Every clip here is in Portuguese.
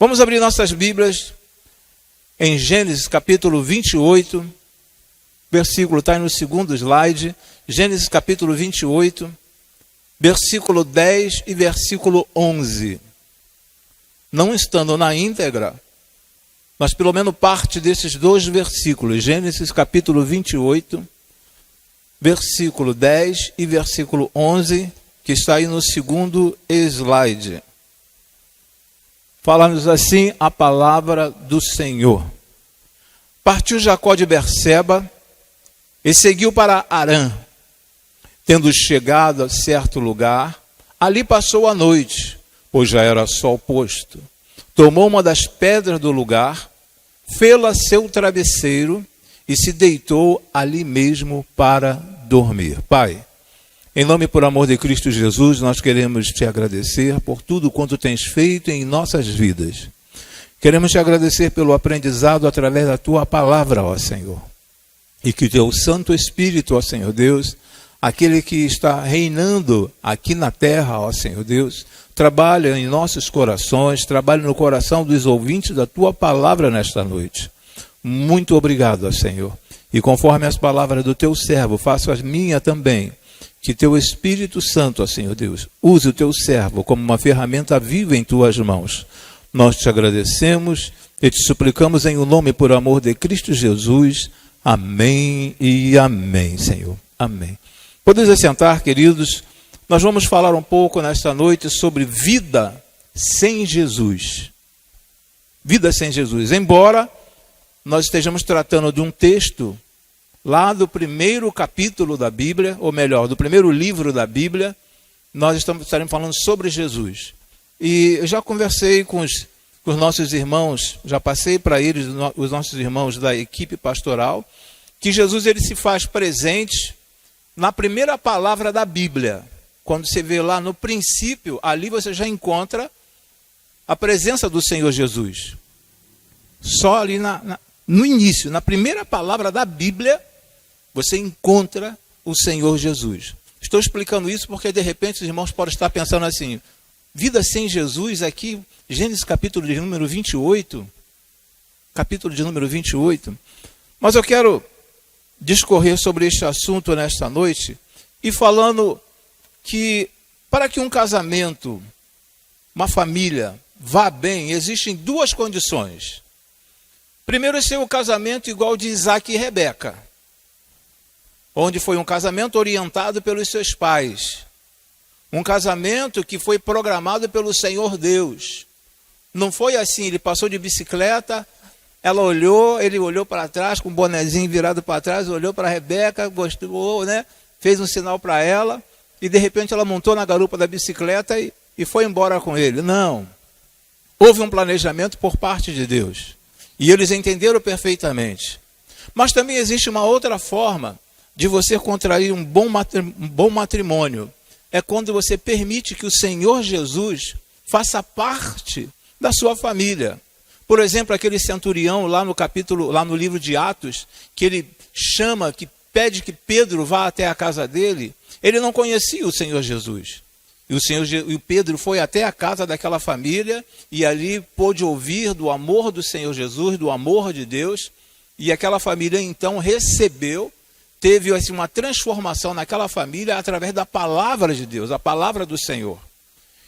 Vamos abrir nossas Bíblias em Gênesis capítulo 28, versículo, está aí no segundo slide, Gênesis capítulo 28, versículo 10 e versículo 11. Não estando na íntegra, mas pelo menos parte desses dois versículos, Gênesis capítulo 28, versículo 10 e versículo 11, que está aí no segundo slide. Fala-nos assim a palavra do Senhor. Partiu Jacó de Berseba e seguiu para Harã. Tendo chegado a certo lugar, ali passou a noite, pois já era sol posto. Tomou uma das pedras do lugar, fê-la seu travesseiro e se deitou ali mesmo para dormir. Pai, em nome e por amor de Cristo Jesus, nós queremos te agradecer por tudo quanto tens feito em nossas vidas. Queremos te agradecer pelo aprendizado através da tua palavra, ó Senhor. E que o teu Santo Espírito, ó Senhor Deus, aquele que está reinando aqui na terra, ó Senhor Deus, trabalha em nossos corações, trabalha no coração dos ouvintes da tua palavra nesta noite. Muito obrigado, ó Senhor. E conforme as palavras do teu servo, faço as minhas também. Que teu Espírito Santo, ó Senhor Deus, use o teu servo como uma ferramenta viva em tuas mãos. Nós te agradecemos e te suplicamos em o nome e por amor de Cristo Jesus. Amém e amém, Senhor. Amém. Podemos assentar, queridos. Nós vamos falar um pouco nesta noite sobre vida sem Jesus. Vida sem Jesus. Embora nós estejamos tratando de um texto lá do primeiro capítulo da Bíblia, ou melhor, do primeiro livro da Bíblia, nós estaremos falando sobre Jesus. E eu já conversei com os nossos irmãos, já passei para eles, os nossos irmãos da equipe pastoral, que Jesus ele se faz presente na primeira palavra da Bíblia. Quando você vê lá no princípio, ali você já encontra a presença do Senhor Jesus. Só ali no início, na primeira palavra da Bíblia, você encontra o Senhor Jesus. Estou explicando isso porque de repente os irmãos podem estar pensando assim, vida sem Jesus aqui, Gênesis capítulo de número 28, mas eu quero discorrer sobre este assunto nesta noite e falando que para que um casamento, uma família vá bem, existem duas condições. Primeiro é ser o casamento igual de Isaac e Rebeca, onde foi um casamento orientado pelos seus pais. Um casamento que foi programado pelo Senhor Deus. Não foi assim, ele passou de bicicleta, ela olhou, ele olhou para trás, com o bonezinho virado para trás, olhou para a Rebeca, gostou, né? Fez um sinal para ela, e de repente ela montou na garupa da bicicleta e foi embora com ele. Não. Houve um planejamento por parte de Deus. E eles entenderam perfeitamente. Mas também existe uma outra forma de você contrair um bom matrimônio. É quando você permite que o Senhor Jesus faça parte da sua família. Por exemplo, aquele centurião lá no livro de Atos, que ele chama, que pede que Pedro vá até a casa dele, ele não conhecia o Senhor Jesus. E o Pedro foi até a casa daquela família e ali pôde ouvir do amor do Senhor Jesus, do amor de Deus, e aquela família então teve assim, uma transformação naquela família através da palavra de Deus, a palavra do Senhor.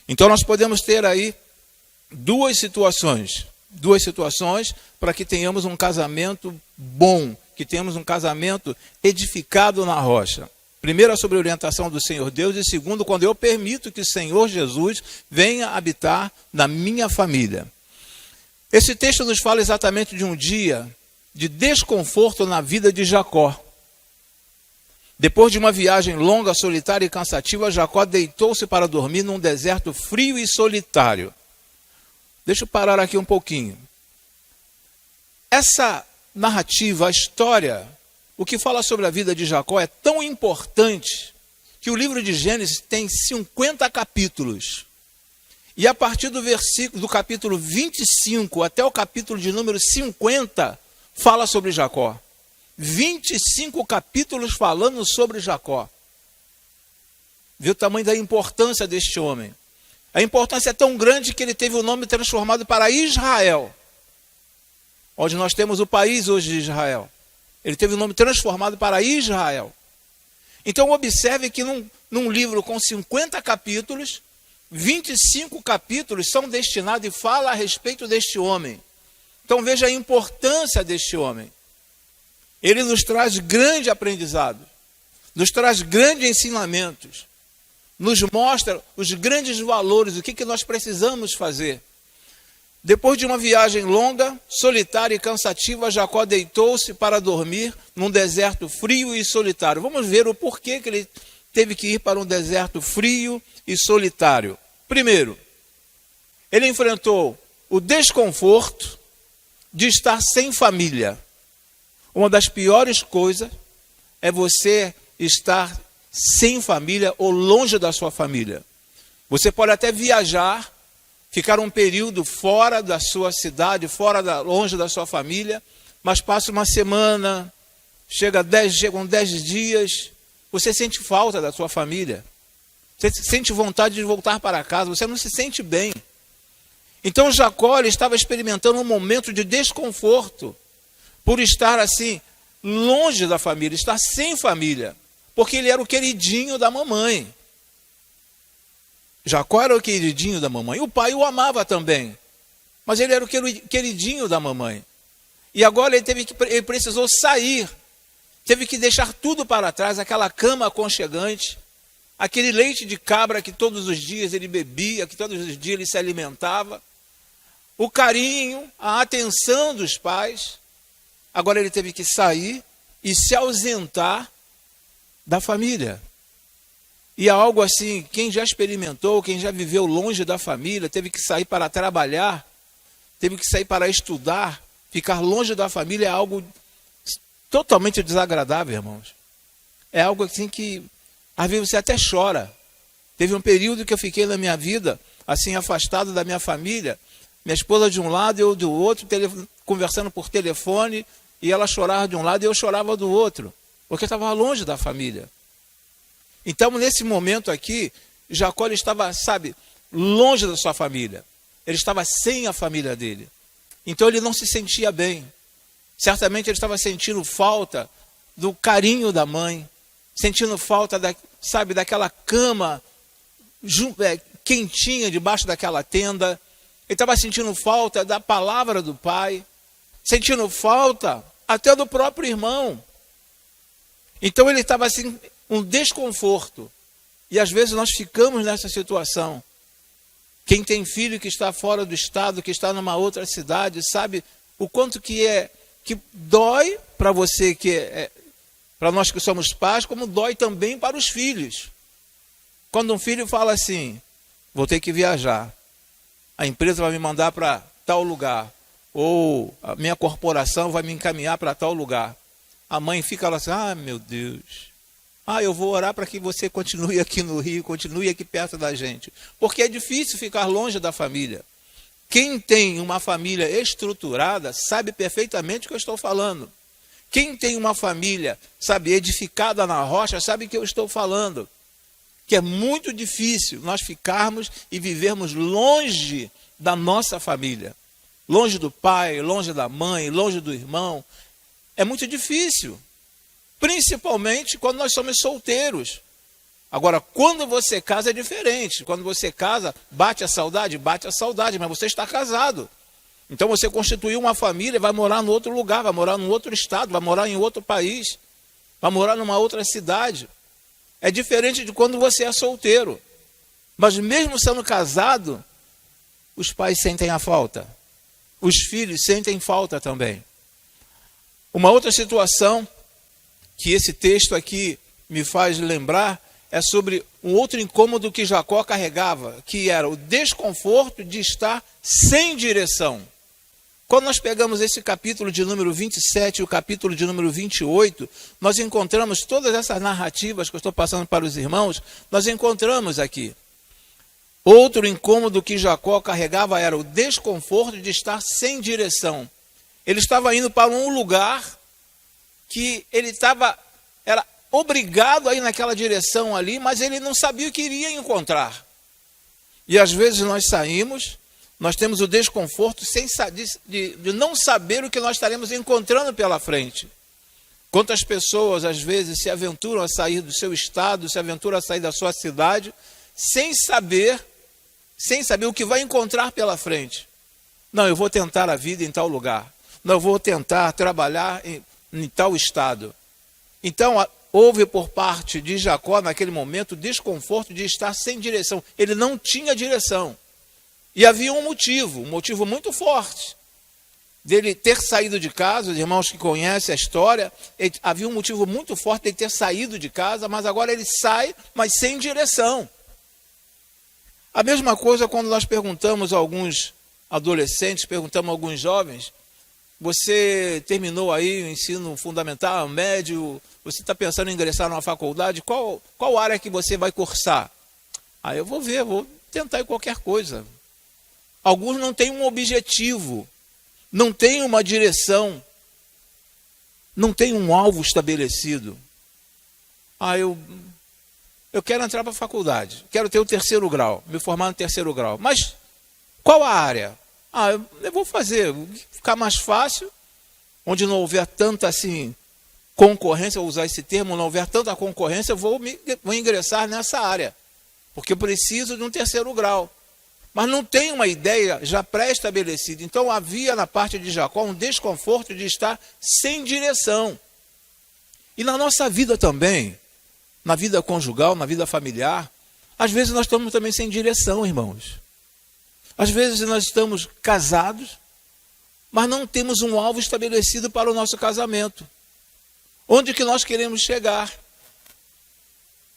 Então nós podemos ter aí duas situações para que tenhamos um casamento bom, que tenhamos um casamento edificado na rocha. Primeiro, sobre a orientação do Senhor Deus, e segundo, quando eu permito que o Senhor Jesus venha habitar na minha família. Esse texto nos fala exatamente de um dia de desconforto na vida de Jacó. Depois de uma viagem longa, solitária e cansativa, Jacó deitou-se para dormir num deserto frio e solitário. Deixa eu parar aqui um pouquinho. Essa narrativa, a história, o que fala sobre a vida de Jacó é tão importante que o livro de Gênesis tem 50 capítulos. E a partir do capítulo 25 até o capítulo de número 50, fala sobre Jacó. 25 capítulos falando sobre Jacó. Vê o tamanho da importância deste homem. A importância é tão grande que ele teve o nome transformado para Israel, onde nós temos o país hoje de Israel. Ele teve o nome transformado para Israel. Então observe que num livro com 50 capítulos, 25 capítulos são destinados e fala a respeito deste homem. Então veja a importância deste homem. Ele nos traz grande aprendizado, nos traz grandes ensinamentos, nos mostra os grandes valores, o que nós precisamos fazer. Depois de uma viagem longa, solitária e cansativa, Jacó deitou-se para dormir num deserto frio e solitário. Vamos ver o porquê que ele teve que ir para um deserto frio e solitário. Primeiro, ele enfrentou o desconforto de estar sem família. Uma das piores coisas é você estar sem família ou longe da sua família. Você pode até viajar, ficar um período fora da sua cidade, longe da sua família, mas passa uma semana, chegam 10 dias, você sente falta da sua família. Você sente vontade de voltar para casa, você não se sente bem. Então Jacó ele estava experimentando um momento de desconforto por estar assim, longe da família, estar sem família, porque ele era o queridinho da mamãe. Jacó era o queridinho da mamãe. O pai o amava também, mas ele era o queridinho da mamãe. E agora ele precisou sair, teve que deixar tudo para trás, aquela cama aconchegante, aquele leite de cabra que todos os dias ele bebia, que todos os dias ele se alimentava, o carinho, a atenção dos pais. Agora ele teve que sair e se ausentar da família. E é algo assim, quem já experimentou, quem já viveu longe da família, teve que sair para trabalhar, teve que sair para estudar, ficar longe da família é algo totalmente desagradável, irmãos. É algo assim que, às vezes, você até chora. Teve um período que eu fiquei na minha vida, assim, afastado da minha família, minha esposa de um lado e eu do outro, conversando por telefone, e ela chorava de um lado e eu chorava do outro, porque eu estava longe da família. Então, nesse momento aqui, Jacó ele estava, longe da sua família. Ele estava sem a família dele. Então, ele não se sentia bem. Certamente, ele estava sentindo falta do carinho da mãe, sentindo falta, daquela cama quentinha debaixo daquela tenda. Ele estava sentindo falta da palavra do pai, sentindo falta até do próprio irmão. Então, ele estava assim, um desconforto. E às vezes nós ficamos nessa situação. Quem tem filho que está fora do estado, que está numa outra cidade, sabe o quanto que dói para você, para nós que somos pais, como dói também para os filhos. Quando um filho fala assim, vou ter que viajar, a empresa vai me mandar para tal lugar, ou a minha corporação vai me encaminhar para tal lugar. A mãe fica lá assim, meu Deus, eu vou orar para que você continue aqui no Rio, continue aqui perto da gente. Porque é difícil ficar longe da família. Quem tem uma família estruturada sabe perfeitamente o que eu estou falando. Quem tem uma família, edificada na rocha, sabe o que eu estou falando. Que é muito difícil nós ficarmos e vivermos longe da nossa família. Longe do pai, longe da mãe, longe do irmão. É muito difícil. Principalmente quando nós somos solteiros. Agora, quando você casa é diferente. Quando você casa, bate a saudade, mas você está casado. Então você constituiu uma família, vai morar em outro lugar, vai morar em outro estado, vai morar em outro país, vai morar numa outra cidade. É diferente de quando você é solteiro. Mas mesmo sendo casado, os pais sentem a falta. Os filhos sentem falta também. Uma outra situação que esse texto aqui me faz lembrar é sobre um outro incômodo que Jacó carregava, que era o desconforto de estar sem direção. Quando nós pegamos esse capítulo de número 27 e o capítulo de número 28, nós encontramos todas essas narrativas que eu estou passando para os irmãos, nós encontramos aqui. Outro incômodo que Jacó carregava era o desconforto de estar sem direção. Ele estava indo para um lugar que ele era obrigado a ir naquela direção ali, mas ele não sabia o que iria encontrar. E às vezes nós saímos, nós temos o desconforto de não saber o que nós estaremos encontrando pela frente. Quantas pessoas às vezes se aventuram a sair do seu estado, se aventuram a sair da sua cidade, sem saber o que vai encontrar pela frente. Não, eu vou tentar a vida em tal lugar. Não, eu vou tentar trabalhar em tal estado. Então, houve por parte de Jacó, naquele momento, o desconforto de estar sem direção. Ele não tinha direção. E havia um motivo muito forte, dele ter saído de casa. Os irmãos que conhecem a história, havia um motivo muito forte de ele ter saído de casa, mas agora ele sai, mas sem direção. A mesma coisa quando nós perguntamos a alguns adolescentes, perguntamos a alguns jovens: você terminou aí o ensino fundamental, médio, você está pensando em ingressar numa faculdade, qual área que você vai cursar? Eu vou tentar em qualquer coisa. Alguns não têm um objetivo, não têm uma direção, não têm um alvo estabelecido. Eu quero entrar para a faculdade, quero ter o 3º grau, me formar no 3º grau. Mas qual a área? Eu vou fazer, ficar mais fácil, onde não houver tanta concorrência, vou usar esse termo, não houver tanta concorrência, eu vou ingressar nessa área, porque eu preciso de um 3º grau. Mas não tem uma ideia já pré-estabelecida. Então havia na parte de Jacó um desconforto de estar sem direção. E na nossa vida também, na vida conjugal, na vida familiar, às vezes nós estamos também sem direção, irmãos. Às vezes nós estamos casados, mas não temos um alvo estabelecido para o nosso casamento. Onde que nós queremos chegar?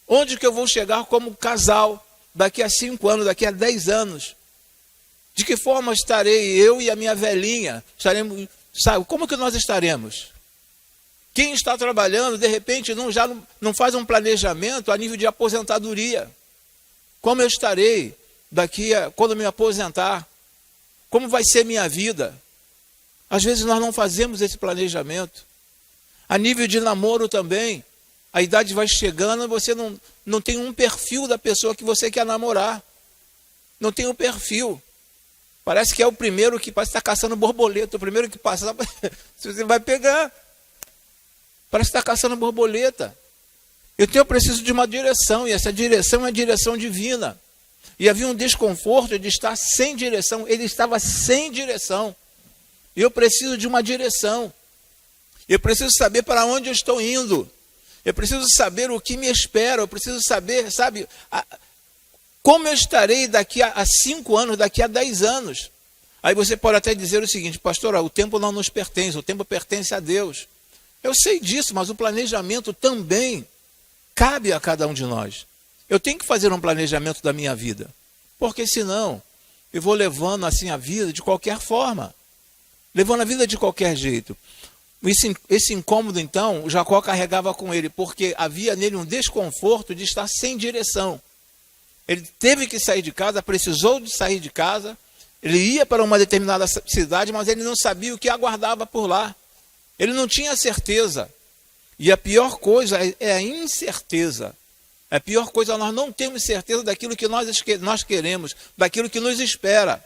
Onde que eu vou chegar como casal daqui a 5 anos, daqui a 10 anos? De que forma estarei eu e a minha velhinha? Como que nós estaremos? Quem está trabalhando, de repente, já não faz um planejamento a nível de aposentadoria. Como eu estarei quando me aposentar? Como vai ser minha vida? Às vezes nós não fazemos esse planejamento. A nível de namoro também, a idade vai chegando e você não tem um perfil da pessoa que você quer namorar. Não tem um perfil. Parece que é o primeiro que passa, está caçando borboleta. O primeiro que passa, você vai pegar. Parece que está caçando borboleta. Eu preciso de uma direção, e essa direção é a direção divina. E havia um desconforto de estar sem direção. Ele estava sem direção. E eu preciso de uma direção. Eu preciso saber para onde eu estou indo. Eu preciso saber o que me espera. Eu preciso saber, como eu estarei daqui a 5 anos, daqui a 10 anos. Aí você pode até dizer o seguinte: pastor, o tempo não nos pertence, o tempo pertence a Deus. Eu sei disso, mas o planejamento também cabe a cada um de nós. Eu tenho que fazer um planejamento da minha vida, porque senão eu vou levando a vida de qualquer forma, levando a vida de qualquer jeito. Esse incômodo, então, Jacó carregava com ele, porque havia nele um desconforto de estar sem direção. Ele teve que sair de casa, precisou de sair de casa, ele ia para uma determinada cidade, mas ele não sabia o que aguardava por lá. Ele não tinha certeza. E a pior coisa é a incerteza. A pior coisa é nós não temos certeza daquilo que nós queremos, daquilo que nos espera.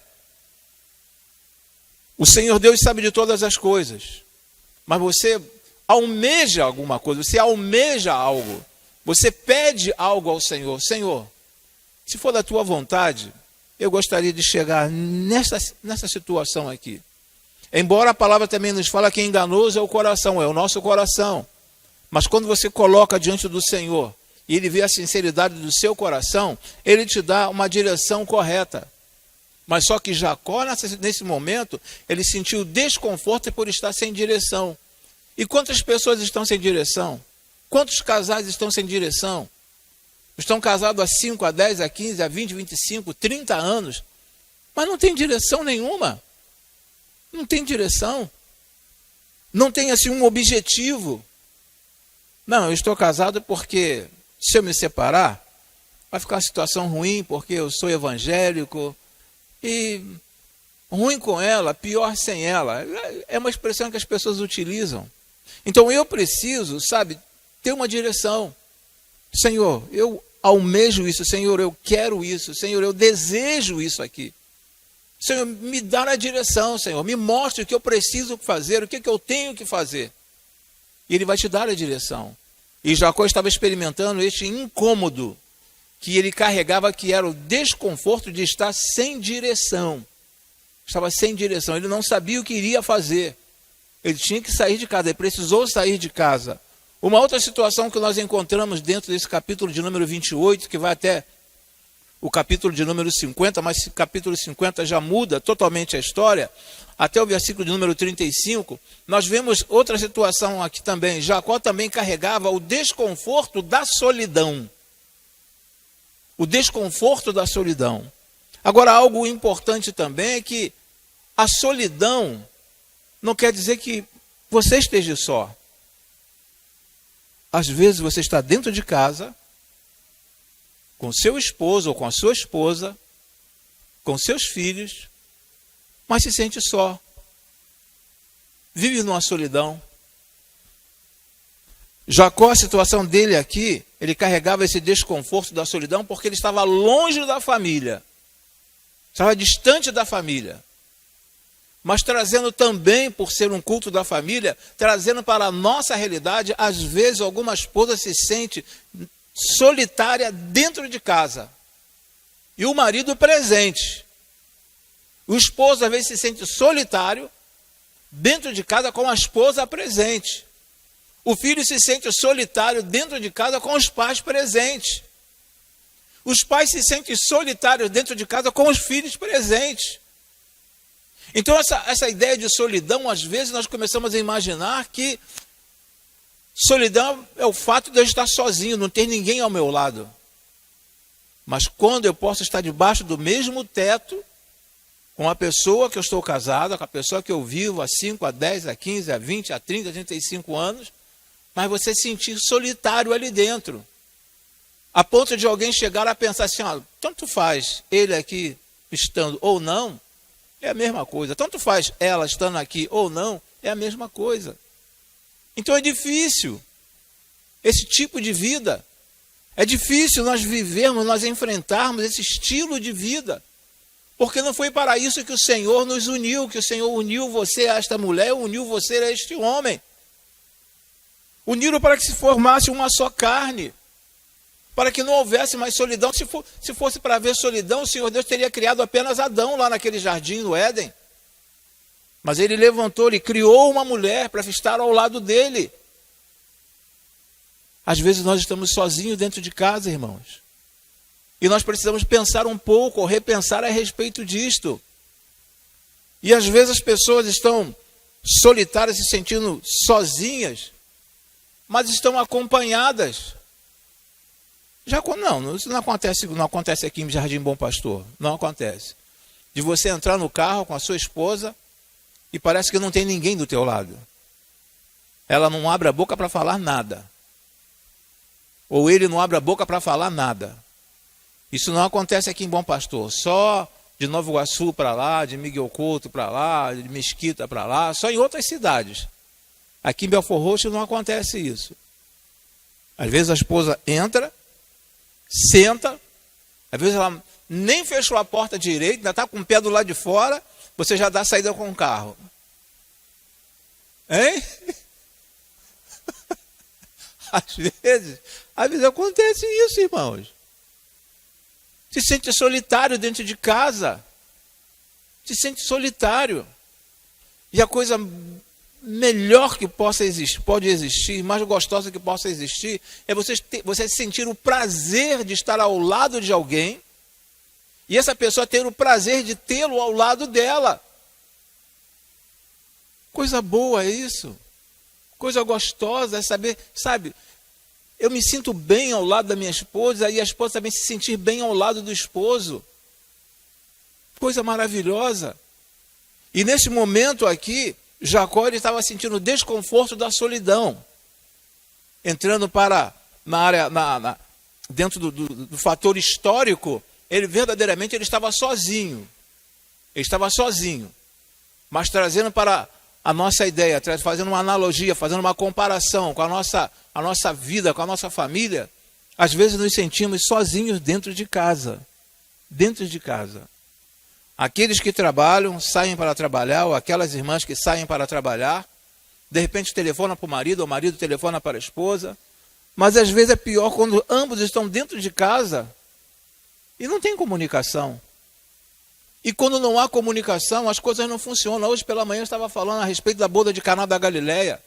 O Senhor Deus sabe de todas as coisas. Mas você almeja alguma coisa, você almeja algo. Você pede algo ao Senhor. Senhor, se for da tua vontade, eu gostaria de chegar nessa situação aqui. Embora a palavra também nos fala que enganoso é o coração, é o nosso coração. Mas quando você coloca diante do Senhor e Ele vê a sinceridade do seu coração, Ele te dá uma direção correta. Mas só que Jacó, nesse momento, ele sentiu desconforto por estar sem direção. E quantas pessoas estão sem direção? Quantos casais estão sem direção? Estão casados há 5, a 10, a 15, a 20, 25, 30 anos, mas não tem direção nenhuma. Não tem direção. Não tem um objetivo. Não, eu estou casado porque se eu me separar, vai ficar uma situação ruim, porque eu sou evangélico, e ruim com ela, pior sem ela. É uma expressão que as pessoas utilizam. Então eu preciso, ter uma direção. Senhor, eu almejo isso, Senhor, eu quero isso, Senhor, eu desejo isso aqui. Senhor, me dá a direção, Senhor, me mostre o que eu preciso fazer, o que eu tenho que fazer. E Ele vai te dar a direção. E Jacó estava experimentando este incômodo que ele carregava, que era o desconforto de estar sem direção. Estava sem direção, ele não sabia o que iria fazer. Ele tinha que sair de casa, ele precisou sair de casa. Uma outra situação que nós encontramos dentro desse capítulo de número 28, que vai até o capítulo de número 50, mas esse capítulo 50 já muda totalmente a história, até o versículo de número 35, nós vemos outra situação aqui também. Jacó também carregava o desconforto da solidão. O desconforto da solidão. Agora, algo importante também é que a solidão não quer dizer que você esteja só. Às vezes você está dentro de casa, com seu esposo ou com a sua esposa, com seus filhos, mas se sente só. Vive numa solidão. Jacó, a situação dele aqui, ele carregava esse desconforto da solidão porque ele estava longe da família. Estava distante da família. Mas trazendo também, por ser um culto da família, trazendo para a nossa realidade, às vezes alguma esposa se sente solitária dentro de casa. E o marido presente. O esposo às vezes se sente solitário dentro de casa com a esposa presente. O filho se sente solitário dentro de casa com os pais presentes. Os pais se sentem solitários dentro de casa com os filhos presentes. Então essa ideia de solidão, às vezes nós começamos a imaginar que solidão é o fato de eu estar sozinho, não ter ninguém ao meu lado. Mas quando eu posso estar debaixo do mesmo teto, com a pessoa que eu estou casado, com a pessoa que eu vivo há 5, há 10, há 15, há 20, há 30, há 35 anos, mas você se sentir solitário ali dentro. A ponto de alguém chegar a pensar assim, tanto faz ele aqui estando ou não, é a mesma coisa. Tanto faz ela estando aqui ou não, é a mesma coisa. Então é difícil esse tipo de vida. É difícil nós vivermos, nós enfrentarmos esse estilo de vida. Porque não foi para isso que o Senhor nos uniu, que o Senhor uniu você a esta mulher, uniu você a este homem. Uniram para que se formasse uma só carne. Para que não houvesse mais solidão. Se fosse para haver solidão, o Senhor Deus teria criado apenas Adão lá naquele jardim no Éden. Mas Ele levantou, Ele criou uma mulher para estar ao lado dele. Às vezes nós estamos sozinhos dentro de casa, irmãos. E nós precisamos pensar um pouco, ou repensar a respeito disto. E às vezes as pessoas estão solitárias, se sentindo sozinhas, mas estão acompanhadas. Isso não acontece aqui em Jardim Bom Pastor. Não acontece. De você entrar no carro com a sua esposa e parece que não tem ninguém do teu lado. Ela não abre a boca para falar nada. Ou ele não abre a boca para falar nada. Isso não acontece aqui em Bom Pastor. Só de Nova Iguaçu para lá, de Miguel Couto para lá, de Mesquita para lá, só em outras cidades. Aqui em Belford Roxo não acontece isso. Às vezes a esposa entra, senta, às vezes ela nem fechou a porta direito, ainda está com o pé do lado de fora, você já dá a saída com o carro. Hein? Às vezes acontece isso, irmãos. Se sente solitário dentro de casa. Se sente solitário. E a coisa melhor que pode existir, mais gostosa que possa existir, é você sentir o prazer de estar ao lado de alguém e essa pessoa ter o prazer de tê-lo ao lado dela. Coisa boa é isso. Coisa gostosa é saber, sabe, eu me sinto bem ao lado da minha esposa e a esposa também se sentir bem ao lado do esposo. Coisa maravilhosa. E nesse momento aqui, Jacó estava sentindo o desconforto da solidão, entrando na área, dentro do fator histórico, ele verdadeiramente estava sozinho. Ele estava sozinho, mas trazendo para a nossa ideia, fazendo uma analogia, fazendo uma comparação com a nossa vida, com a nossa família, Às vezes nos sentimos sozinhos dentro de casa. Dentro de casa. Aqueles que trabalham, saem para trabalhar, ou aquelas irmãs que saem para trabalhar, de repente telefona para o marido, ou o marido telefona para a esposa. Mas às vezes é pior quando ambos estão dentro de casa e não tem comunicação. E quando não há comunicação, as coisas não funcionam. Hoje pela manhã eu estava falando a respeito da boda de Caná da Galileia.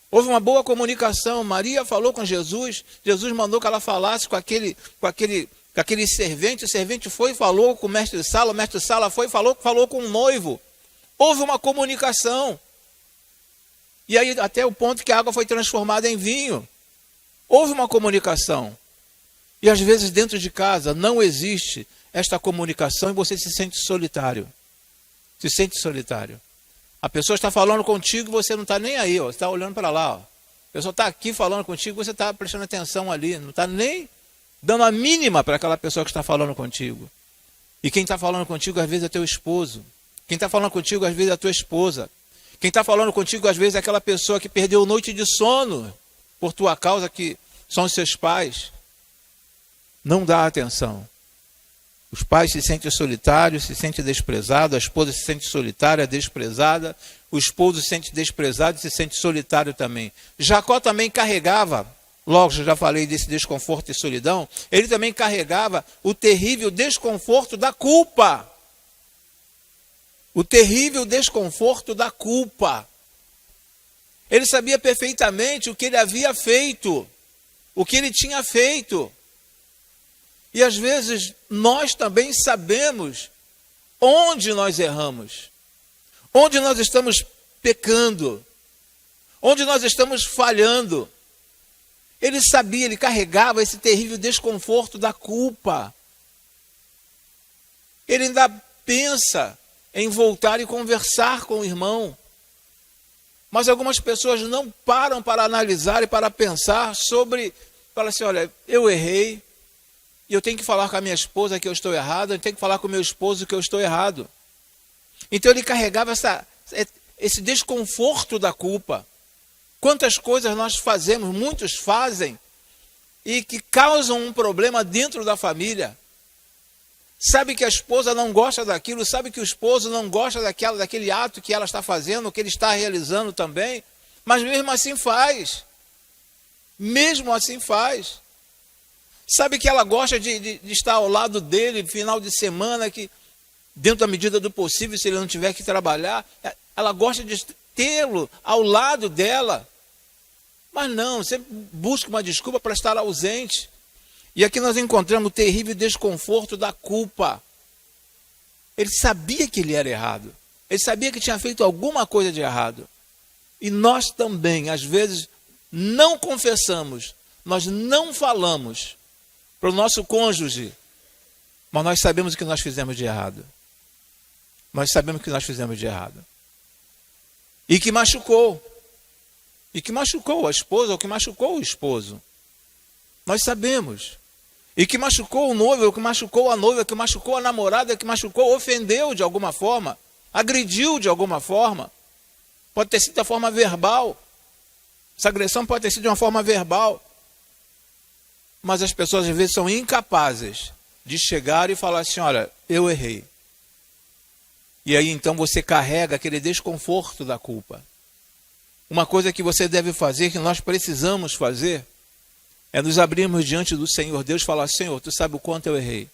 Houve uma boa comunicação. Maria falou com Jesus. Jesus mandou que ela falasse com aquele servente. O servente foi e falou com o mestre de sala. O mestre de sala foi e falou com o noivo. Houve uma comunicação. E aí até o ponto que a água foi transformada em vinho. Houve uma comunicação. E às vezes dentro de casa não existe esta comunicação e você se sente solitário. Se sente solitário. A pessoa está falando contigo e você não está nem aí, ó, você está olhando para lá. Ó. A pessoa está aqui falando contigo e você está prestando atenção ali. Não está nem dando a mínima para aquela pessoa que está falando contigo. E quem está falando contigo às vezes é teu esposo. Quem está falando contigo às vezes é a tua esposa. Quem está falando contigo às vezes é aquela pessoa que perdeu noite de sono por tua causa, que são os seus pais. Não dá atenção. Os pais se sentem solitários, se sentem desprezados, a esposa se sente solitária, desprezada, o esposo se sente desprezado e se sente solitário também. Jacó também carregava, logo já falei desse desconforto e solidão, ele também carregava o terrível desconforto da culpa. O terrível desconforto da culpa. Ele sabia perfeitamente o que ele havia feito, o que ele tinha feito. E às vezes nós também sabemos onde nós erramos, onde nós estamos pecando, onde nós estamos falhando. Ele sabia, ele carregava esse terrível desconforto da culpa. Ele ainda pensa em voltar e conversar com o irmão. Mas algumas pessoas não param para analisar e para pensar sobre, falam assim, olha, eu errei, e eu tenho que falar com a minha esposa que eu estou errado, eu tenho que falar com o meu esposo que eu estou errado. Então ele carregava esse desconforto da culpa. Quantas coisas nós fazemos, muitos fazem, e que causam um problema dentro da família. Sabe que a esposa não gosta daquilo, sabe que o esposo não gosta daquele ato que ela está fazendo, que ele está realizando também, mas mesmo assim faz. Mesmo assim faz. Sabe que ela gosta de estar ao lado dele, final de semana, que dentro da medida do possível, se ele não tiver que trabalhar, ela gosta de tê-lo ao lado dela. Mas não, sempre busca uma desculpa para estar ausente. E aqui nós encontramos o terrível desconforto da culpa. Ele sabia que ele era errado. Ele sabia que tinha feito alguma coisa de errado. E nós também, às vezes, não confessamos, nós não falamos para o nosso cônjuge, mas nós sabemos o que nós fizemos de errado. Nós sabemos o que nós fizemos de errado. E que machucou. E que machucou a esposa, ou que machucou o esposo. Nós sabemos. E que machucou o noivo, ou que machucou a noiva, que machucou a namorada, que machucou, ofendeu de alguma forma, agrediu de alguma forma. Pode ter sido da forma verbal. Essa agressão pode ter sido de uma forma verbal. Mas as pessoas às vezes são incapazes de chegar e falar assim, olha, eu errei. E aí então você carrega aquele desconforto da culpa. Uma coisa que você deve fazer, que nós precisamos fazer, é nos abrirmos diante do Senhor Deus e falar, Senhor, tu sabe o quanto eu errei.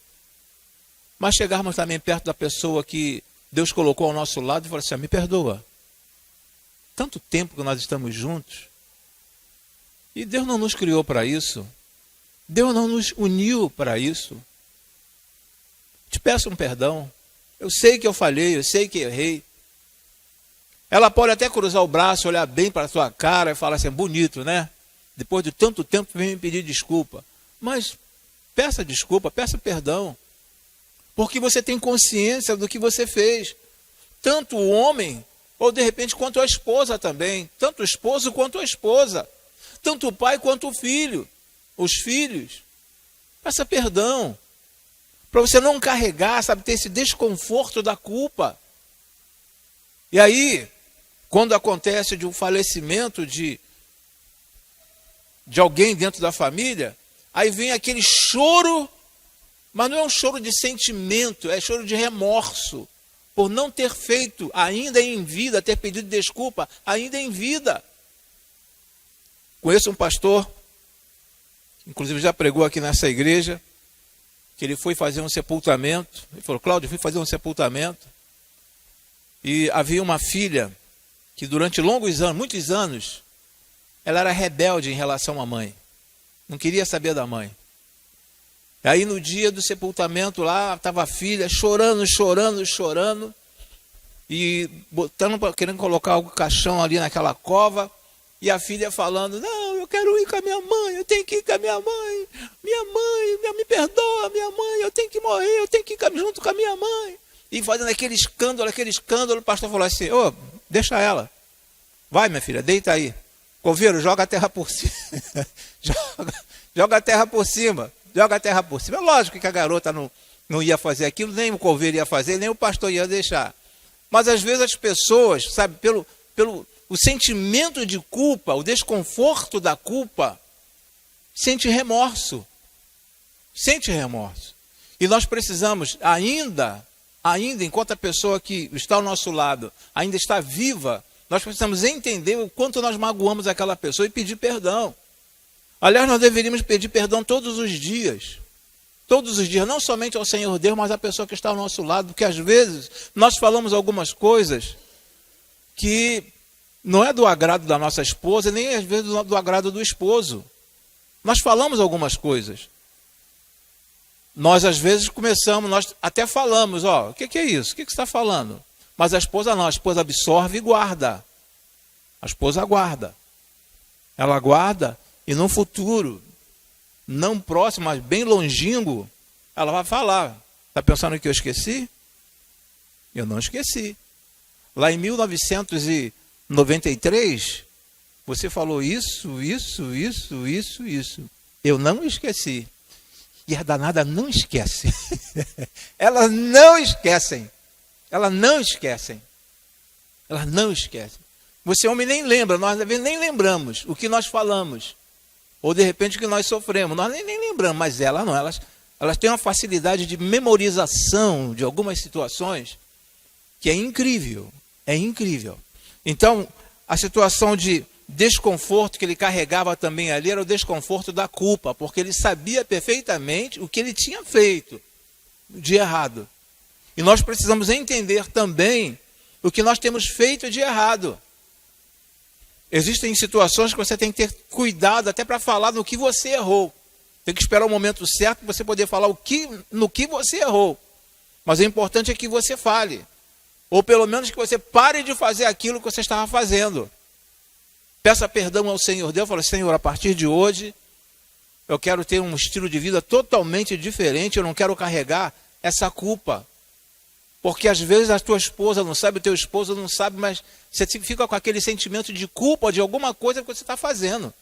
Mas chegarmos também perto da pessoa que Deus colocou ao nosso lado e falar assim, me perdoa. Tanto tempo que nós estamos juntos. E Deus não nos criou para isso. Deus não nos uniu para isso. Te peço um perdão. Eu sei que eu falhei, eu sei que errei. Ela pode até cruzar o braço, olhar bem para a sua cara e falar assim, bonito, né? Depois de tanto tempo vem me pedir desculpa. Mas peça desculpa, peça perdão. Porque você tem consciência do que você fez. Tanto o homem, ou de repente quanto a esposa também. Tanto o esposo quanto a esposa. Tanto o pai quanto o filho. Os filhos. Peça perdão. Para você não carregar, sabe, ter esse desconforto da culpa. E aí, quando acontece de um falecimento de alguém dentro da família, Aí vem aquele choro, mas não é um choro de sentimento, é choro de remorso, por não ter feito ainda em vida, ter pedido desculpa ainda em vida. Conheço um pastor, inclusive já pregou aqui nessa igreja, que ele foi fazer um sepultamento. Ele falou: Cláudio, eu fui fazer um sepultamento, e havia uma filha que durante longos anos, muitos anos, ela era rebelde em relação à mãe. Não queria saber da mãe. Aí no dia do sepultamento lá, estava a filha chorando, e querendo colocar o caixão ali naquela cova, e a filha falando: não, eu quero ir com a minha mãe, eu tenho que ir com a minha mãe, me perdoa, minha mãe, eu tenho que morrer, eu tenho que ir junto com a minha mãe. E fazendo aquele escândalo, o pastor falou assim: ô, deixa ela, vai minha filha, deita aí, coveiro, joga a terra por cima, joga a terra por cima. É lógico que a garota não ia fazer aquilo, nem o coveiro ia fazer, nem o pastor ia deixar. Mas às vezes as pessoas, sabe, pelo o sentimento de culpa, o desconforto da culpa, sente remorso. E nós precisamos ainda, enquanto a pessoa que está ao nosso lado ainda está viva, nós precisamos entender o quanto nós magoamos aquela pessoa e pedir perdão. Aliás, nós deveríamos pedir perdão todos os dias, não somente ao Senhor Deus, mas à pessoa que está ao nosso lado, porque às vezes nós falamos algumas coisas que não é do agrado da nossa esposa, nem às vezes do agrado do esposo. Nós falamos algumas coisas. Nós às vezes nós até falamos: ó, o que é isso? O que você está falando? Mas a esposa não, a esposa absorve e guarda. A esposa guarda. Ela guarda. E no futuro, não próximo, mas bem longínquo, ela vai falar: está pensando que eu esqueci? Eu não esqueci. Lá em 1993, você falou isso. Eu não esqueci. E a danada não esquece. Elas não esquecem. Você, homem, nem lembra, nós nem lembramos o que nós falamos. Ou de repente o que nós sofremos, nós nem lembramos, mas elas não, elas têm uma facilidade de memorização de algumas situações que é incrível. Então, a situação de desconforto que ele carregava também ali era o desconforto da culpa, porque ele sabia perfeitamente o que ele tinha feito de errado. E nós precisamos entender também o que nós temos feito de errado. Existem situações que você tem que ter cuidado até para falar no que você errou. Tem que esperar o momento certo para você poder falar no que você errou. Mas o importante é que você fale. Ou pelo menos que você pare de fazer aquilo que você estava fazendo. Peça perdão ao Senhor Deus. Fala: Senhor, a partir de hoje, eu quero ter um estilo de vida totalmente diferente. Eu não quero carregar essa culpa. Porque às vezes a tua esposa não sabe, o teu esposo não sabe, mas você fica com aquele sentimento de culpa de alguma coisa que você está fazendo.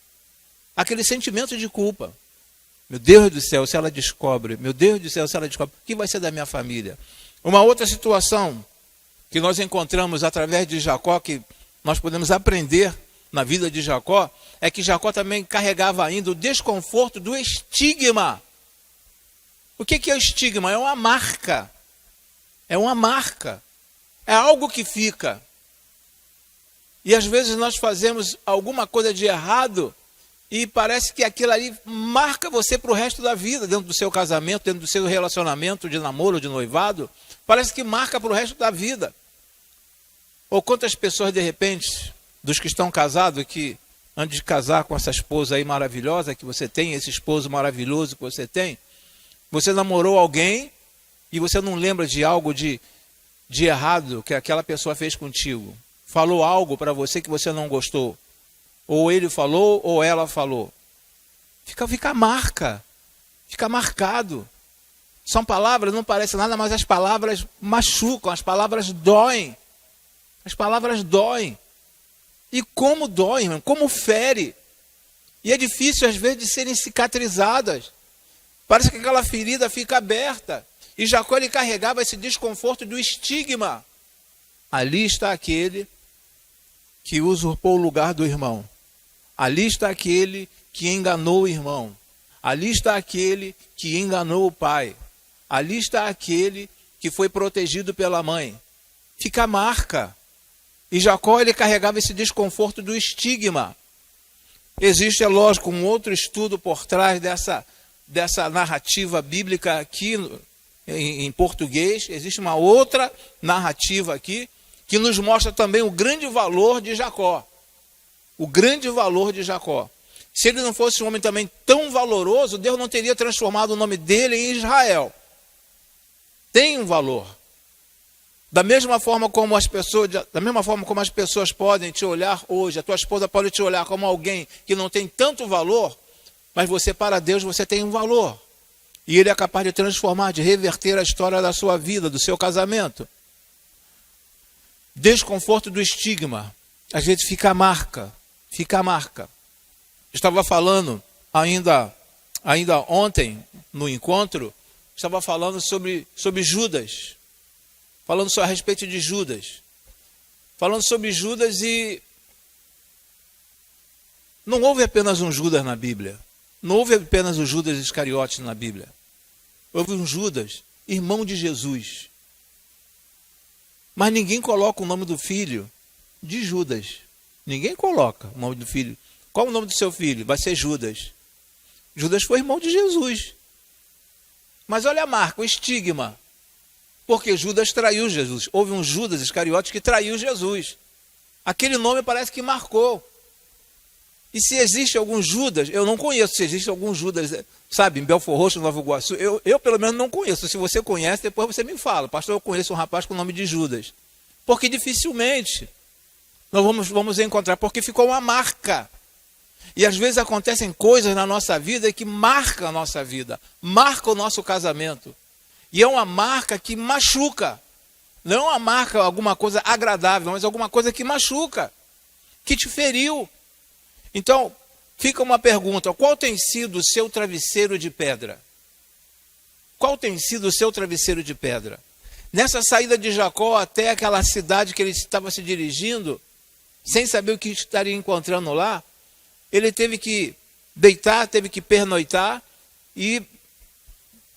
Aquele sentimento de culpa. Meu Deus do céu, se ela descobre. O que vai ser da minha família? Uma outra situação que nós encontramos através de Jacó, que nós podemos aprender na vida de Jacó, é que Jacó também carregava ainda o desconforto do estigma. O que é o estigma? É uma marca. É algo que fica. E às vezes nós fazemos alguma coisa de errado e parece que aquilo ali marca você para o resto da vida, dentro do seu casamento, dentro do seu relacionamento de namoro, de noivado, parece que marca para o resto da vida. Ou quantas pessoas, de repente, dos que estão casados, que antes de casar com essa esposa aí maravilhosa que você tem, esse esposo maravilhoso que você tem, você namorou alguém e você não lembra de algo de errado que aquela pessoa fez contigo. Falou algo para você que você não gostou. Ou ele falou, ou ela falou. Fica marca. Fica marcado. São palavras, não parece nada, mas as palavras machucam, as palavras doem. E como dói, irmão, como fere. E é difícil às vezes de serem cicatrizadas. Parece que aquela ferida fica aberta. E Jacó, ele carregava esse desconforto do estigma. Ali está aquele que usurpou o lugar do irmão. Ali está aquele que enganou o irmão. Ali está aquele que enganou o pai. Ali está aquele que foi protegido pela mãe. Fica a marca. E Jacó, ele carregava esse desconforto do estigma. Existe, é lógico, um outro estudo por trás dessa narrativa bíblica aqui em português. Existe uma outra narrativa aqui que nos mostra também o grande valor de Jacó. O grande valor de Jacó. Se ele não fosse um homem também tão valoroso, Deus não teria transformado o nome dele em Israel. Tem um valor. Da mesma forma como as pessoas podem te olhar hoje, a tua esposa pode te olhar como alguém que não tem tanto valor, mas você, para Deus, você tem um valor. E Ele é capaz de transformar, de reverter a história da sua vida, do seu casamento. Desconforto do estigma. Às vezes fica a marca. Fica a marca. Estava falando ainda ontem, no encontro, estava falando sobre Judas. Falando só a respeito de Judas. Falando sobre Judas, e não houve apenas um Judas na Bíblia. Não houve apenas o Judas Iscariotes na Bíblia. Houve um Judas, irmão de Jesus. Mas ninguém coloca o nome do filho de Judas. Ninguém coloca o nome do filho. Qual o nome do seu filho? Vai ser Judas. Judas foi irmão de Jesus. Mas olha a marca, o estigma. Porque Judas traiu Jesus. Houve um Judas Iscariotes que traiu Jesus. Aquele nome parece que marcou. E se existe algum Judas, eu não conheço se existe algum Judas, sabe, em Belford Roxo, Nova Iguaçu. Eu pelo menos não conheço. Se você conhece, depois você me fala. Pastor, eu conheço um rapaz com o nome de Judas. Porque dificilmente nós vamos encontrar, porque ficou uma marca. E às vezes acontecem coisas na nossa vida que marcam a nossa vida, marcam o nosso casamento. E é uma marca que machuca. Não é uma marca, alguma coisa agradável, mas alguma coisa que machuca, que te feriu. Então, fica uma pergunta: qual tem sido o seu travesseiro de pedra? Qual tem sido o seu travesseiro de pedra? Nessa saída de Jacó até aquela cidade que ele estava se dirigindo, sem saber o que estaria encontrando lá, ele teve que deitar, teve que pernoitar, e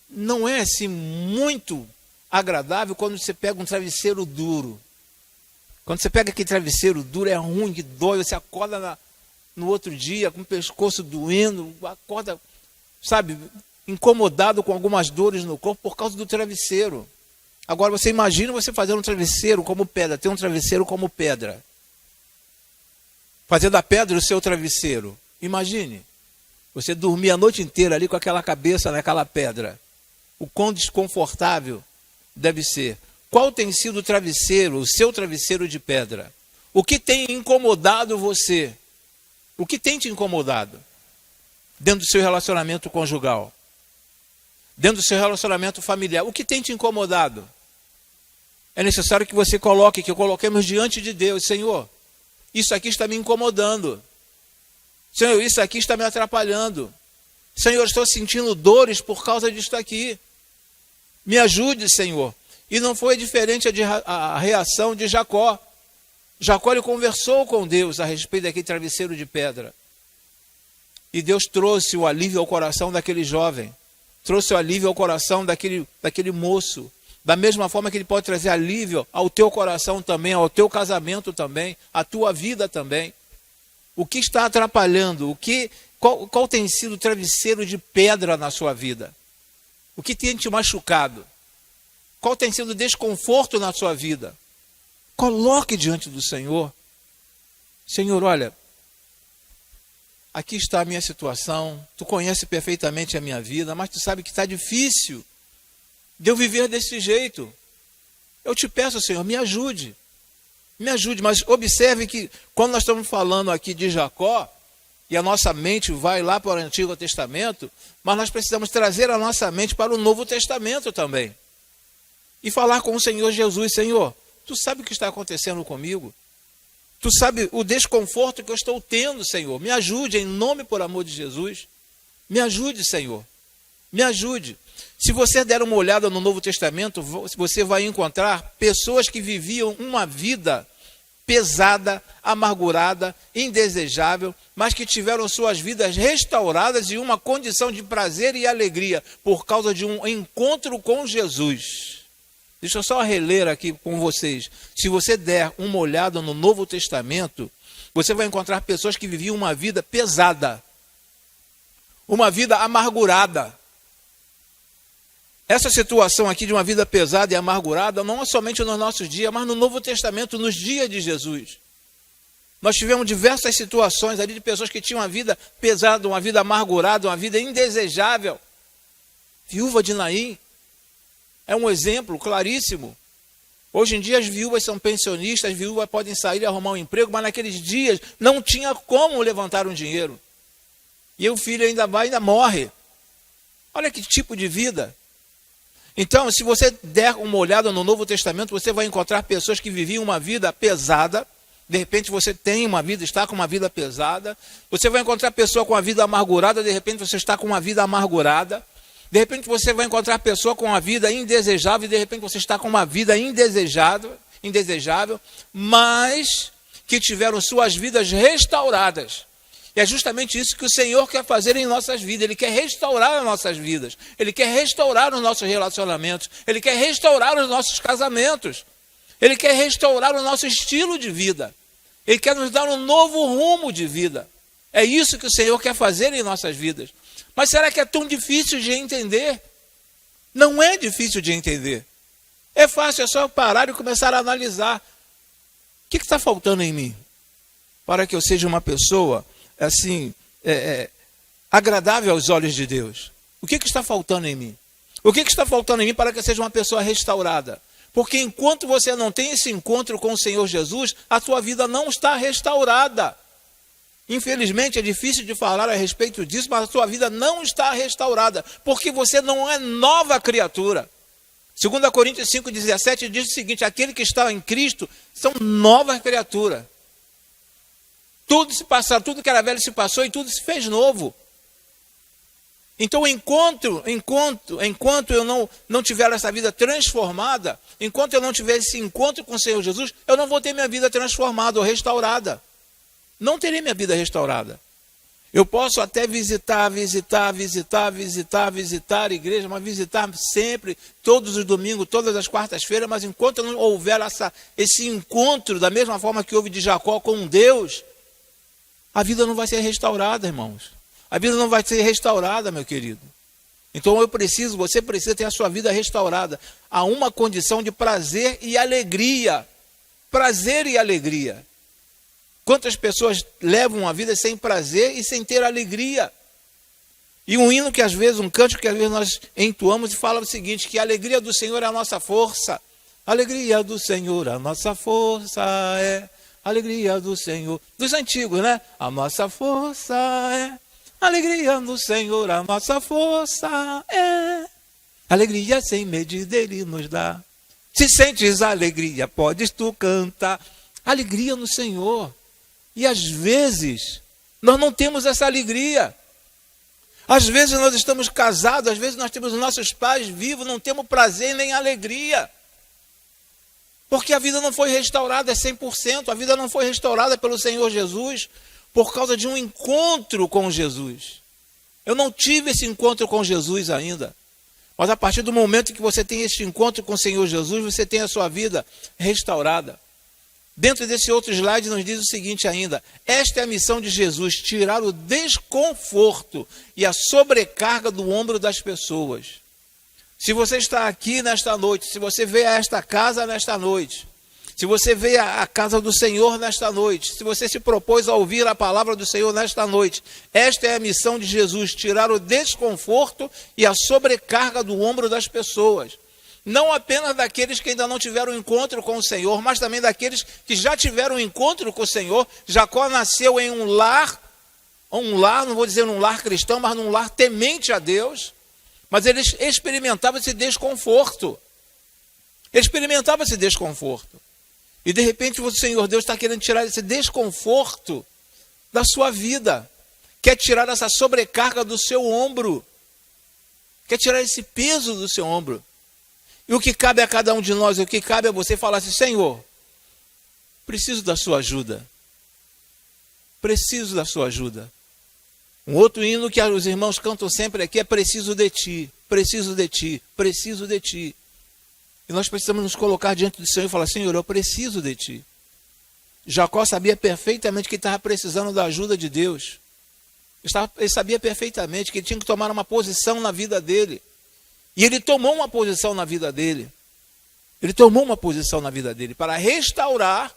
não é assim muito agradável quando você pega um travesseiro duro. Quando você pega aquele travesseiro duro, é ruim, que dói, você acorda no outro dia com o pescoço doendo, acorda, sabe, incomodado com algumas dores no corpo por causa do travesseiro. Agora você imagina você fazendo um travesseiro como pedra, ter um travesseiro como pedra. Fazendo a pedra o seu travesseiro. Imagine, você dormir a noite inteira ali com aquela cabeça naquela pedra. O quão desconfortável deve ser. Qual tem sido o travesseiro, o seu travesseiro de pedra? O que tem incomodado você? O que tem te incomodado? Dentro do seu relacionamento conjugal? Dentro do seu relacionamento familiar? O que tem te incomodado? É necessário que você coloque, que coloquemos diante de Deus: Senhor, isso aqui está me incomodando. Senhor, isso aqui está me atrapalhando. Senhor, estou sentindo dores por causa disso aqui. Me ajude, Senhor. E não foi diferente a reação de Jacó. Jacó, ele conversou com Deus a respeito daquele travesseiro de pedra. E Deus trouxe o alívio ao coração daquele jovem. Trouxe o alívio ao coração daquele moço. Da mesma forma que Ele pode trazer alívio ao teu coração também, ao teu casamento também, à tua vida também. O que está atrapalhando? Qual tem sido o travesseiro de pedra na sua vida? O que tem te machucado? Qual tem sido o desconforto na sua vida? Coloque diante do Senhor. Senhor, olha, aqui está a minha situação, tu conhece perfeitamente a minha vida, mas tu sabe que está difícil de eu viver desse jeito. Eu te peço, Senhor, me ajude. Me ajude, mas observe que quando nós estamos falando aqui de Jacó, e a nossa mente vai lá para o Antigo Testamento, mas nós precisamos trazer a nossa mente para o Novo Testamento também. E falar com o Senhor Jesus: Senhor, tu sabe o que está acontecendo comigo? Tu sabe o desconforto que eu estou tendo, Senhor. Me ajude, em nome, por amor de Jesus. Me ajude, Senhor. Me ajude. Se você der uma olhada no Novo Testamento, você vai encontrar pessoas que viviam uma vida pesada, amargurada, indesejável, mas que tiveram suas vidas restauradas em uma condição de prazer e alegria por causa de um encontro com Jesus. Deixa eu só reler aqui com vocês. Se você der uma olhada no Novo Testamento, você vai encontrar pessoas que viviam uma vida pesada, uma vida amargurada. Essa situação aqui de uma vida pesada e amargurada não é somente nos nossos dias, mas no Novo Testamento, nos dias de Jesus. Nós tivemos diversas situações ali de pessoas que tinham uma vida pesada, uma vida amargurada, uma vida indesejável. Viúva de Naim é um exemplo claríssimo. Hoje em dia as viúvas são pensionistas, as viúvas podem sair e arrumar um emprego, mas naqueles dias não tinha como levantar um dinheiro. E o filho ainda morre. Olha que tipo de vida. Então, se você der uma olhada no Novo Testamento, você vai encontrar pessoas que viviam uma vida pesada. De repente você tem uma vida, está com uma vida pesada. Você vai encontrar pessoa com uma vida amargurada, de repente você está com uma vida amargurada. De repente você vai encontrar pessoa com uma vida indesejável, e de repente você está com uma vida indesejável, mas que tiveram suas vidas restauradas. E é justamente isso que o Senhor quer fazer em nossas vidas. Ele quer restaurar as nossas vidas. Ele quer restaurar os nossos relacionamentos. Ele quer restaurar os nossos casamentos. Ele quer restaurar o nosso estilo de vida. Ele quer nos dar um novo rumo de vida. É isso que o Senhor quer fazer em nossas vidas. Mas será que é tão difícil de entender? Não é difícil de entender. É fácil, é só parar e começar a analisar. O que está faltando em mim? Para que eu seja uma pessoa assim, agradável aos olhos de Deus. O que está faltando em mim? O que está faltando em mim para que eu seja uma pessoa restaurada? Porque enquanto você não tem esse encontro com o Senhor Jesus, a sua vida não está restaurada. Infelizmente é difícil de falar a respeito disso, mas a sua vida não está restaurada, porque você não é nova criatura. 2 Coríntios 5,17 diz o seguinte: aquele que está em Cristo são novas criaturas. Tudo se passou, tudo que era velho se passou e tudo se fez novo. Então, enquanto eu não tiver essa vida transformada, enquanto eu não tiver esse encontro com o Senhor Jesus, eu não vou ter minha vida transformada ou restaurada. Não terei minha vida restaurada. Eu posso até visitar a igreja, mas visitar sempre, todos os domingos, todas as quartas-feiras, mas enquanto eu não houver esse encontro, da mesma forma que houve de Jacó com Deus, a vida não vai ser restaurada, irmãos. A vida não vai ser restaurada, meu querido. Então você precisa ter a sua vida restaurada a uma condição de prazer e alegria. Prazer e alegria. Quantas pessoas levam a vida sem prazer e sem ter alegria? E um hino que às vezes, um cântico que às vezes nós entoamos e fala o seguinte, que a alegria do Senhor é a nossa força. A alegria do Senhor, a nossa força é... Alegria do Senhor, dos antigos, né? A nossa força é, alegria do Senhor, a nossa força é, alegria sem medida Ele nos dá. Se sentes alegria, podes tu cantar. Alegria no Senhor. E às vezes, nós não temos essa alegria. Às vezes nós estamos casados, às vezes nós temos nossos pais vivos, não temos prazer nem alegria. Porque a vida não foi restaurada 100%, a vida não foi restaurada pelo Senhor Jesus por causa de um encontro com Jesus. Eu não tive esse encontro com Jesus ainda. Mas a partir do momento que você tem esse encontro com o Senhor Jesus, você tem a sua vida restaurada. Dentro desse outro slide nos diz o seguinte ainda: esta é a missão de Jesus, tirar o desconforto e a sobrecarga do ombro das pessoas. Se você está aqui nesta noite, se você veio a esta casa nesta noite, se você veio à casa do Senhor nesta noite, se você se propôs a ouvir a palavra do Senhor nesta noite, esta é a missão de Jesus, tirar o desconforto e a sobrecarga do ombro das pessoas. Não apenas daqueles que ainda não tiveram encontro com o Senhor, mas também daqueles que já tiveram encontro com o Senhor. Jacó nasceu em um lar, não vou dizer um lar cristão, mas num lar temente a Deus. Mas ele experimentava esse desconforto. E de repente o Senhor Deus está querendo tirar esse desconforto da sua vida. Quer tirar essa sobrecarga do seu ombro. Quer tirar esse peso do seu ombro. E o que cabe a cada um de nós, o que cabe a você falar assim: Senhor, Preciso da sua ajuda. Preciso da sua ajuda. Um outro hino que os irmãos cantam sempre aqui é preciso de ti, preciso de ti, preciso de ti. E nós precisamos nos colocar diante do Senhor e falar, Senhor, eu preciso de ti. Jacó sabia perfeitamente que estava precisando da ajuda de Deus. Ele sabia perfeitamente que ele tinha que tomar uma posição na vida dele. E ele tomou uma posição na vida dele. Ele tomou uma posição na vida dele para restaurar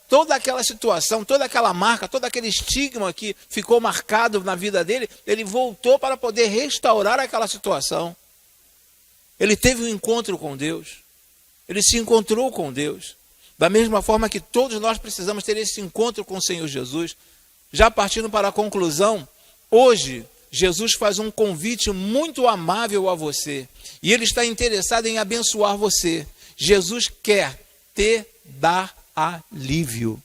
toda aquela situação, toda aquela marca, todo aquele estigma que ficou marcado na vida dele. Ele voltou para poder restaurar aquela situação. Ele teve um encontro com Deus. Ele se encontrou com Deus. Da mesma forma que todos nós precisamos ter esse encontro com o Senhor Jesus. Já partindo para a conclusão, hoje Jesus faz um convite muito amável a você. E Ele está interessado em abençoar você. Jesus quer te dar alívio.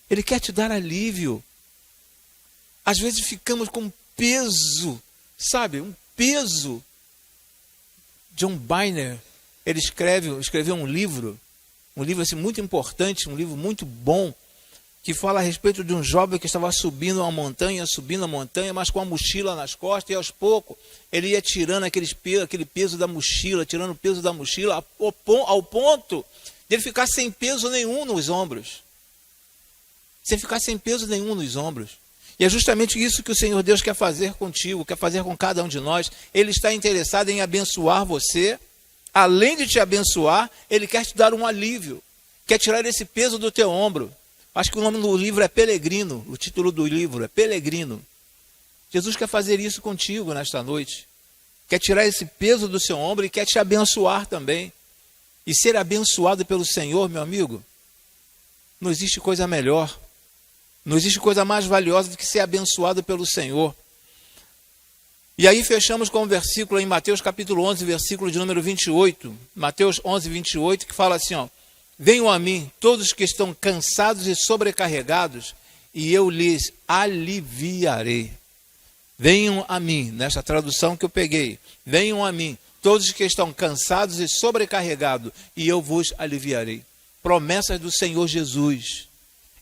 Ele quer te dar alívio. Às vezes ficamos com peso, sabe? Um peso. John Byner, ele escreveu um livro assim muito importante, um livro muito bom, que fala a respeito de um jovem que estava subindo a montanha, mas com a mochila nas costas, e aos poucos ele ia tirando aquele peso da mochila, tirando o peso da mochila, ao ponto de ele ficar sem peso nenhum nos ombros. Sem ficar sem peso nenhum nos ombros. E é justamente isso que o Senhor Deus quer fazer contigo, quer fazer com cada um de nós. Ele está interessado em abençoar você. Além de te abençoar, Ele quer te dar um alívio. Quer tirar esse peso do teu ombro. Acho que o nome do livro é Peregrino. O título do livro é Peregrino. Jesus quer fazer isso contigo nesta noite. Quer tirar esse peso do seu ombro e quer te abençoar também. E ser abençoado pelo Senhor, meu amigo, não existe coisa melhor. Não existe coisa mais valiosa do que ser abençoado pelo Senhor. E aí fechamos com um versículo em Mateus capítulo 11, versículo de número 28. Mateus 11, 28, que fala assim, ó. Venham a mim todos que estão cansados e sobrecarregados, e eu lhes aliviarei. Venham a mim, nessa tradução que eu peguei. Venham a mim todos que estão cansados e sobrecarregados, e eu vos aliviarei. Promessas do Senhor Jesus.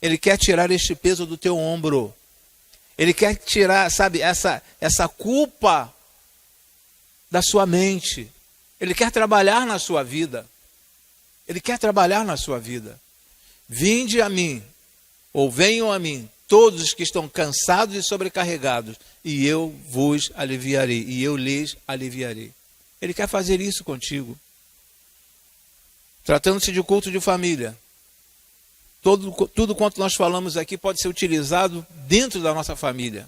Ele quer tirar este peso do teu ombro. Ele quer tirar, sabe, essa culpa da sua mente. Ele quer trabalhar na sua vida. Ele quer trabalhar na sua vida. Vinde a mim, ou venham a mim, todos que estão cansados e sobrecarregados, e eu vos aliviarei, e eu lhes aliviarei. Ele quer fazer isso contigo. Tratando-se de culto de família, tudo quanto nós falamos aqui pode ser utilizado dentro da nossa família.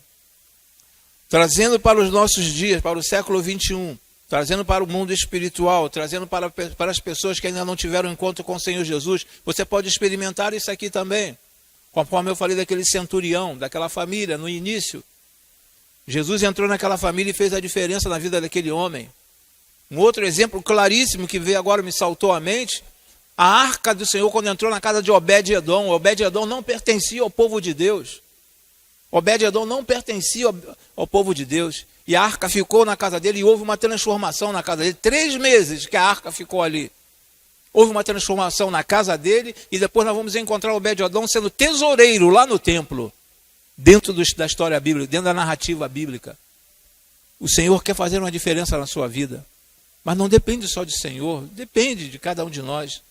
Trazendo para os nossos dias, para o século 21, trazendo para o mundo espiritual, trazendo para as pessoas que ainda não tiveram encontro com o Senhor Jesus, você pode experimentar isso aqui também. Conforme eu falei daquele centurião, daquela família, no início. Jesus entrou naquela família e fez a diferença na vida daquele homem. Um outro exemplo claríssimo que veio agora, me saltou à mente, a arca do Senhor, quando entrou na casa de Obed-Edom. Obed-Edom não pertencia ao povo de Deus. Obed-Edom não pertencia ao povo de Deus. E a arca ficou na casa dele e houve uma transformação na casa dele. 3 meses que a arca ficou ali. Houve uma transformação na casa dele e depois nós vamos encontrar Obed-Edom sendo tesoureiro lá no templo. Dentro da história bíblica, dentro da narrativa bíblica. O Senhor quer fazer uma diferença na sua vida. Mas não depende só do Senhor, depende de cada um de nós.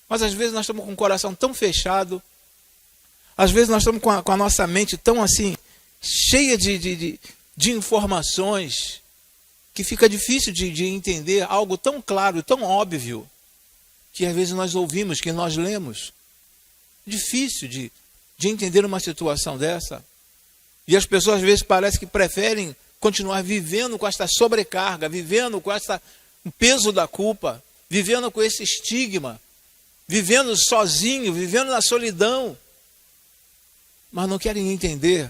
Mas às vezes nós estamos com o coração tão fechado, às vezes nós estamos com a nossa mente tão assim, cheia de informações, que fica difícil de entender algo tão claro, tão óbvio, que às vezes nós ouvimos, que nós lemos. Difícil de entender uma situação dessa. E as pessoas às vezes parece que preferem continuar vivendo com esta sobrecarga, vivendo com o peso da culpa, vivendo com esse estigma, vivendo sozinho, vivendo na solidão, mas não querem entender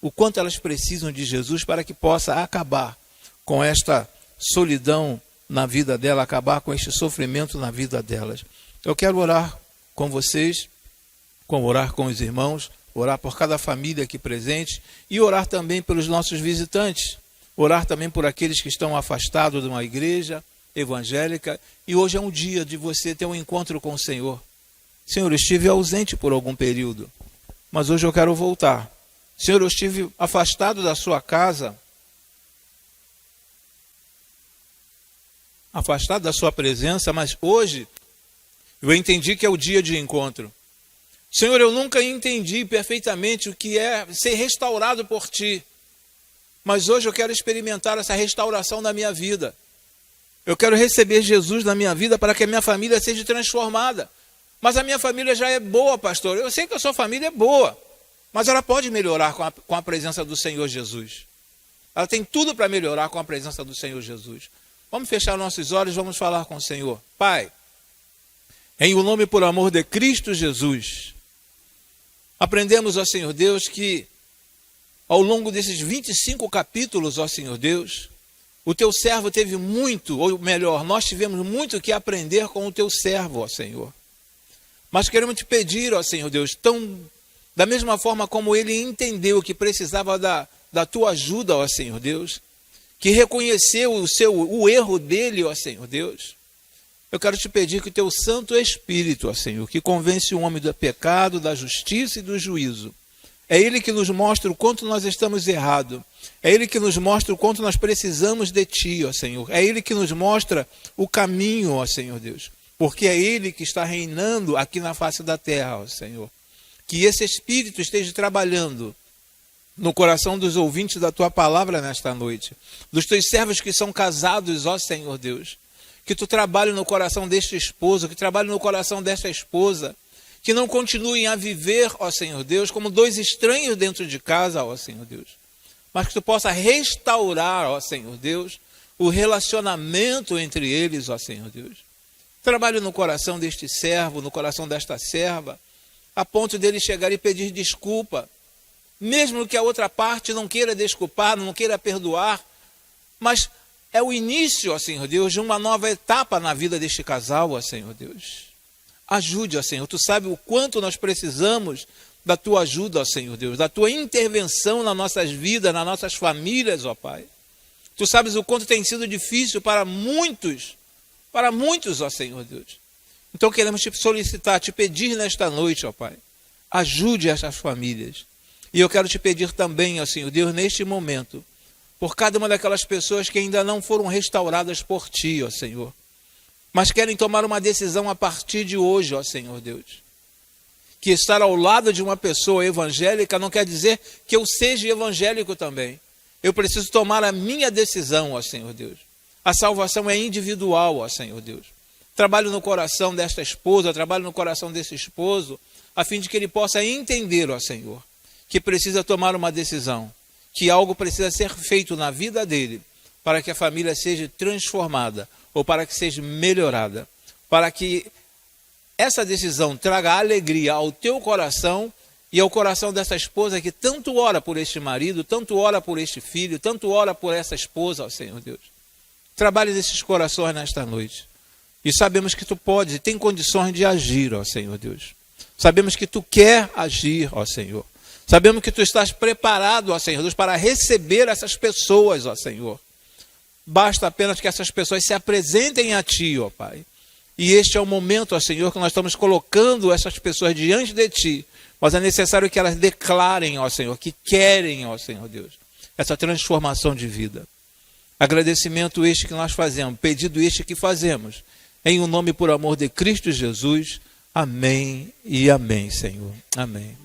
o quanto elas precisam de Jesus para que possa acabar com esta solidão na vida dela, acabar com este sofrimento na vida delas. Eu quero orar com vocês, orar com os irmãos, orar por cada família aqui presente e orar também pelos nossos visitantes, orar também por aqueles que estão afastados de uma igreja evangélica. E hoje é um dia de você ter um encontro com o Senhor. Senhor, eu estive ausente por algum período, mas hoje eu quero voltar. Senhor, eu estive afastado da sua casa, afastado da sua presença, mas hoje eu entendi que é o dia de encontro. Senhor, eu nunca entendi perfeitamente o que é ser restaurado por Ti, mas hoje eu quero experimentar essa restauração na minha vida. Eu quero receber Jesus na minha vida para que a minha família seja transformada. Mas a minha família já é boa, pastor. Eu sei que a sua família é boa, mas ela pode melhorar com a presença do Senhor Jesus. Ela tem tudo para melhorar com a presença do Senhor Jesus. Vamos fechar nossos olhos, vamos falar com o Senhor. Pai, em o nome e por amor de Cristo Jesus, aprendemos, ó Senhor Deus, que ao longo desses 25 capítulos, ó Senhor Deus, o teu servo teve muito, ou melhor, nós tivemos muito que aprender com o teu servo, ó Senhor. Mas queremos te pedir, ó Senhor Deus, da mesma forma como ele entendeu que precisava da tua ajuda, ó Senhor Deus, que reconheceu o erro dele, ó Senhor Deus, eu quero te pedir que o teu Santo Espírito, ó Senhor, que convence o homem do pecado, da justiça e do juízo, é ele que nos mostra o quanto nós estamos errados, é ele que nos mostra o quanto nós precisamos de ti, ó Senhor, é ele que nos mostra o caminho, ó Senhor Deus, porque é ele que está reinando aqui na face da terra, ó Senhor. Que esse Espírito esteja trabalhando no coração dos ouvintes da tua palavra nesta noite, dos teus servos que são casados, ó Senhor Deus, que tu trabalhe no coração deste esposo, que trabalhe no coração desta esposa, que não continuem a viver, ó Senhor Deus, como dois estranhos dentro de casa, ó Senhor Deus, mas que tu possa restaurar, ó Senhor Deus, o relacionamento entre eles, ó Senhor Deus. Trabalhe no coração deste servo, no coração desta serva, a ponto dele chegar e pedir desculpa, mesmo que a outra parte não queira desculpar, não queira perdoar, mas é o início, ó Senhor Deus, de uma nova etapa na vida deste casal, ó Senhor Deus. Ajude, ó Senhor, tu sabe o quanto nós precisamos da tua ajuda, ó Senhor Deus, da tua intervenção nas nossas vidas, nas nossas famílias, ó Pai. Tu sabes o quanto tem sido difícil para muitos, ó Senhor Deus. Então queremos te solicitar, te pedir nesta noite, ó Pai, ajude essas famílias. E eu quero te pedir também, ó Senhor Deus, neste momento, por cada uma daquelas pessoas que ainda não foram restauradas por ti, ó Senhor, mas querem tomar uma decisão a partir de hoje, ó Senhor Deus. Que estar ao lado de uma pessoa evangélica não quer dizer que eu seja evangélico também. Eu preciso tomar a minha decisão, ó Senhor Deus. A salvação é individual, ó Senhor Deus. Trabalho no coração desta esposa, trabalho no coração desse esposo, a fim de que ele possa entender, ó Senhor, que precisa tomar uma decisão, que algo precisa ser feito na vida dele, para que a família seja transformada, ou para que seja melhorada, para que essa decisão traga alegria ao teu coração e ao coração dessa esposa que tanto ora por este marido, tanto ora por este filho, tanto ora por essa esposa, ó Senhor Deus. Trabalhe nesses corações nesta noite. E sabemos que tu podes e tem condições de agir, ó Senhor Deus. Sabemos que tu quer agir, ó Senhor. Sabemos que tu estás preparado, ó Senhor Deus, para receber essas pessoas, ó Senhor. Basta apenas que essas pessoas se apresentem a ti, ó Pai. E este é o momento, ó Senhor, que nós estamos colocando essas pessoas diante de ti. Mas é necessário que elas declarem, ó Senhor, que querem, ó Senhor Deus, essa transformação de vida. Agradecimento este que nós fazemos, pedido este que fazemos. Em o nome por amor de Cristo Jesus. Amém e amém, Senhor. Amém.